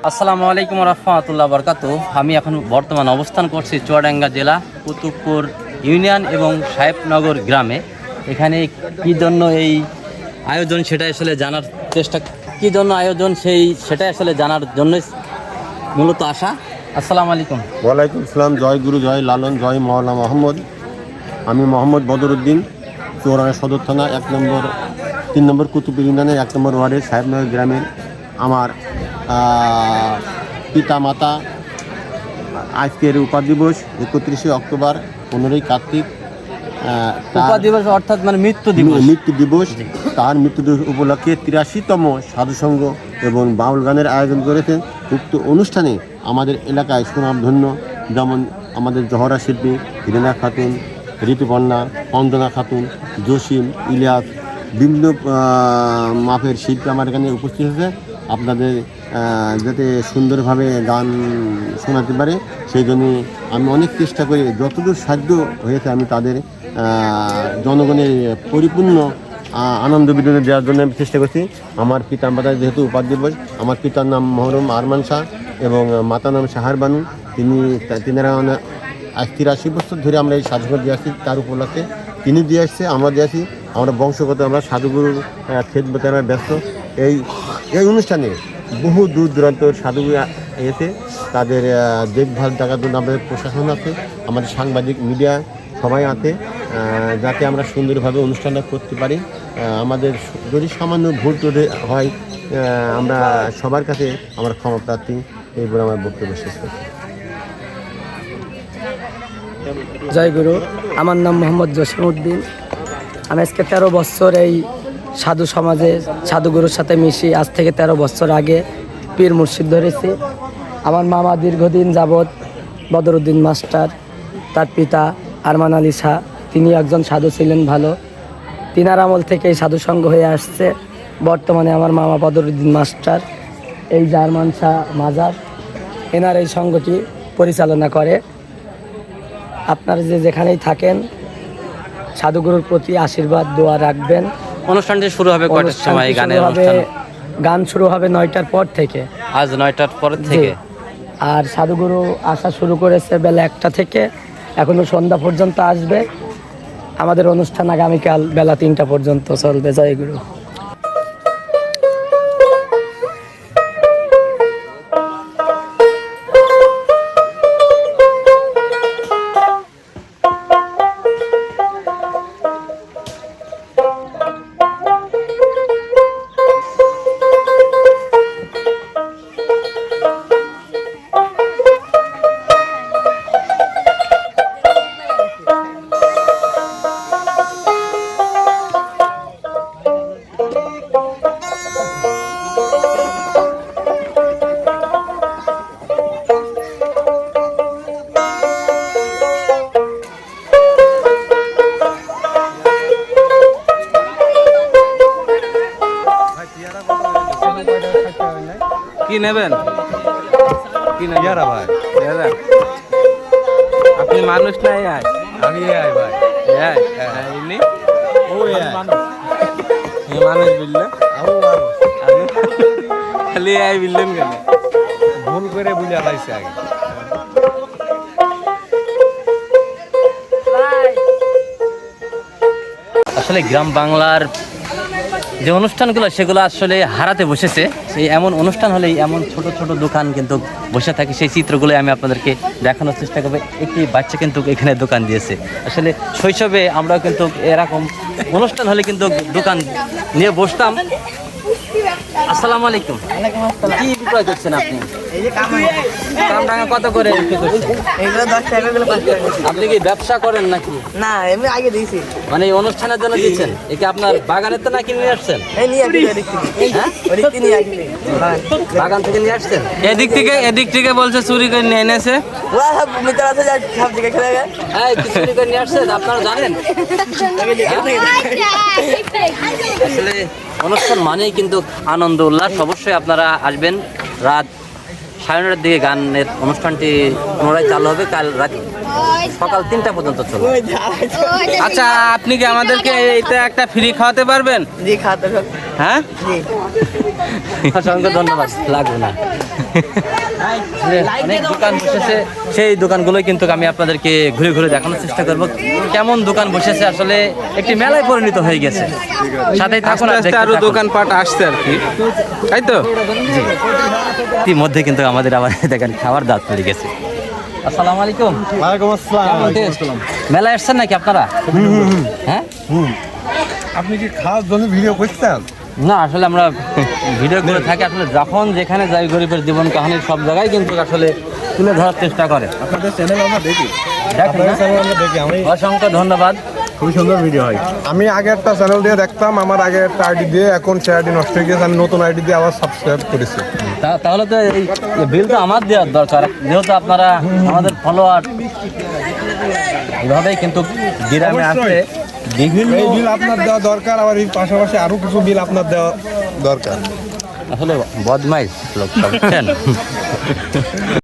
আসসালামু আলাইকুম রাহমাতুল্লাহি ওয়া বারাকাতুহু। আমি এখন বর্তমান অবস্থান করছি চুয়াডাঙ্গা জেলা কুতুবপুর ইউনিয়ন এবং সাহেবনগর গ্রামে। এখানে কি জন্য এই আয়োজন সেটা আসলে জানার চেষ্টা, কি জন্য আয়োজন সেটাই আসলে জানার জন্যই মূলত আসা। আসসালামু আলাইকুম। ওয়ালাইকুম আসসালাম। জয় গুরু, জয় লালন, জয় মওলানা মোহাম্মদ। আমি মোহাম্মদ বদরুদ্দিন, চুয়াডাঙ্গা সদর থানা 3 নম্বর কুতুবপুর ইউনিয়নের 1 নম্বর ওয়ার্ডের সাহেবনগর গ্রামের আমার পিতা মাতা আজকের উপাদিবস 31শে অক্টোবর, 15ই কার্তিক দিবস, অর্থাৎ মানে মৃত্যু দিবস। তার মৃত্যু দিবস উপলক্ষে 83তম সাধুসংঘ এবং বাউল গানের আয়োজন করেছেন। উক্ত অনুষ্ঠানে আমাদের এলাকায় সুনামধন্য যেমন আমাদের জহরা শিল্পী হিরেনা খাতুন, ঋতুপর্ণা, অঞ্জনা খাতুন, জসিম, ইলিয়াস, বিভিন্ন মাপের শিল্পী আমার এখানে উপস্থিত হয়েছে। আপনাদের যাতে সুন্দরভাবে গান শোনাতে পারে সেই জন্য আমি অনেক চেষ্টা করি, যতদূর সাধ্য হয়েছে আমি তাদের জনগণের পরিপূর্ণ আনন্দ বিনোদন দেওয়ার জন্য আমি চেষ্টা করছি। আমার পিতার মাতার যেহেতু উপাদিবস, আমার পিতার নাম মহরম আরমান শাহ এবং মাতার নাম শাহার বানু। তিনারা আজ 83 বছর ধরে আমরা এই সাধুঘর দিয়ে আসছি। তার উপলক্ষে তিনি দিয়ে আসছে, আমরা দিয়ে আসি। আমরা বংশগত আমরা সাধুগুরুর খেদমতে আমরা ব্যস্ত। এই অনুষ্ঠানে বহু দূর দূরান্ত সাধু এসে তাদের দেখভাল দেখার জন্য আমাদের প্রশাসন আছে, আমাদের সাংবাদিক মিডিয়া সবাই আছে, যাতে আমরা সুন্দরভাবে অনুষ্ঠানটা করতে পারি। আমাদের যদি সামান্য ভুল ত্রুটি হয় আমরা সবার কাছে আমরা ক্ষমা প্রার্থী, এই বলে আমার বক্তব্য শেষ করছি। জয় গুরু। আমার নাম মোহাম্মদ জসিমউদ্দিন। আমি আজকে 13 বছর এই সাধু সমাজে সাধুগুরুর সাথে মিশি। আজ থেকে 13 বছর আগে পীর মুর্শিদ ধরেছি। আমার মামা দীর্ঘদিন যাবৎ বদরুদ্দিন মাস্টার, তার পিতা আরমান আলী শাহ, তিনি একজন সাধু ছিলেন ভালো। তিনার আমল থেকে এই সাধু সংঘ হয়ে আসছে। বর্তমানে আমার মামা বদরুদ্দিন মাস্টার, এই যে আরমান শাহ মাজার, এনার এই সংঘটি পরিচালনা করে। আপনারা যেখানেই থাকেন সাধুগুরুর প্রতি আশীর্বাদ দোয়া রাখবেন। অনুষ্ঠানটি শুরু হবে কয়টার সময়? গানের অনুষ্ঠান গান শুরু হবে 9টার পর থেকে। আজ 9টার পর থেকে। আর সাধুগুরু আসা শুরু করেছে বেলা 1টা থেকে, এখনো সন্ধ্যা পর্যন্ত আসবে। আমাদের অনুষ্ঠান আগামীকাল বেলা 3টা পর্যন্ত চলবে। জয় গুরু। কি নেবেন? কি নেবেন? ইয়ারা ভাই, আপনি মানুষ নাই? আমি ভাই এমনি ও মানুষ বললে খালি বললেন কেন? ভুল করে বুঝা পাইছে আগে। আসলে গ্রাম বাংলার যে অনুষ্ঠানগুলো সেগুলো আসলে হারাতে বসেছে। সেই এমন অনুষ্ঠান হলেই এমন ছোট ছোট দোকান কিন্তু বসে থাকে। সেই চিত্রগুলো আমি আপনাদেরকে দেখানোর চেষ্টা করবো। একটি বাচ্চা কিন্তু এখানে দোকান দিয়েছে। আসলে শৈশবে আমরাও কিন্তু এরকম অনুষ্ঠান হলে কিন্তু দোকান নিয়ে বসতাম। আসসালামু আলাইকুম। কি বিক্রয় করছেন আপনি? কামরাঙা কত করে বিক্রি করছেন? আপনি কি ব্যবসা করেন নাকি? না, এমনি আগে দিয়েছি। মানে এই অনুষ্ঠানের জন্য দিচ্ছেন? একে আপনার বাগানের তো নাকি নিয়ে আসছেন? বাগান থেকে নিয়ে আসছেন? এদিক থেকে বলছে চুরি করে নিয়ে এনেছে। চুরি করে নিয়ে আসছেন, আপনারা জানেন? আসলে অনুষ্ঠান মানেই কিন্তু আনন্দ উল্লাস। অবশ্যই আপনারা আসবেন। রাত 9:30 দিকে গানের অনুষ্ঠানটি পুনরায় চালু হবে। কাল রাত সকাল 3টা পর্যন্ত চলে। আচ্ছা, আপনি কি আমাদেরকে এটা একটা ফ্রি খাওয়াতে পারবেন? জি খাতে হবে। হ্যাঁ, জি অসংখ্য ধন্যবাদ। লাগবে না। অনেক দোকান বসেছে, সেই দোকানগুলো কিন্তু আমি আপনাদেরকে ঘুরে ঘুরে দেখানোর চেষ্টা করব কেমন দোকান বসেছে। আসলে একটি মেলায় পরিণত হয়ে গেছে। সাথেই থাকুন, আর দেখতে আরো থাকুন। দোকানপাট আসছে আর কি, তাই তো? ইতিমধ্যে কিন্তু আমাদের আবার দেখেন খাবার দাঁত পড়ে গেছে। আসসালামু আলাইকুম। ওয়ালাইকুম কেমন টেস্ট? মেলায় আসছেন নাকি আপনারা? হ্যাঁ, আপনি কি খাওয়ার জন্য ভিডিও করছেন? না আসলে আমরা ভিডিও করে থাকি। আসলে যখন যেখানে যাই গরিবের জীবন কাহিনী সব জায়গায় কিন্তু আসলে তুলে ধরার চেষ্টা করে। আপনাদের চ্যানেল আমরা দেখি, দেখেন না? চ্যানেল আমরা দেখি। আমি অসংখ্য ধন্যবাদ। খুবই সুন্দর ভিডিও হয়। আমি আগে একটা চ্যানেল দিয়ে দেখতাম, আমার আগে একটা আইডি দিয়ে, এখন সে আইডি নষ্ট হয়ে গেছে, আমি নতুন আইডি দিয়ে আবার সাবস্ক্রাইব করেছি। তাহলে তো এই বিল তো আমার দেওয়ার দরকার, যেহেতু আপনারা আমাদের ফলোয়ার। এইভাবেই কিন্তু গ্রামে আসছে বিভিন্ন, এই বিল আপনার দেওয়া দরকার, আবার এর পাশাপাশি আরো কিছু বিল আপনার দেওয়া দরকার। আসলে বদমাইশ লোক, বুঝছেন?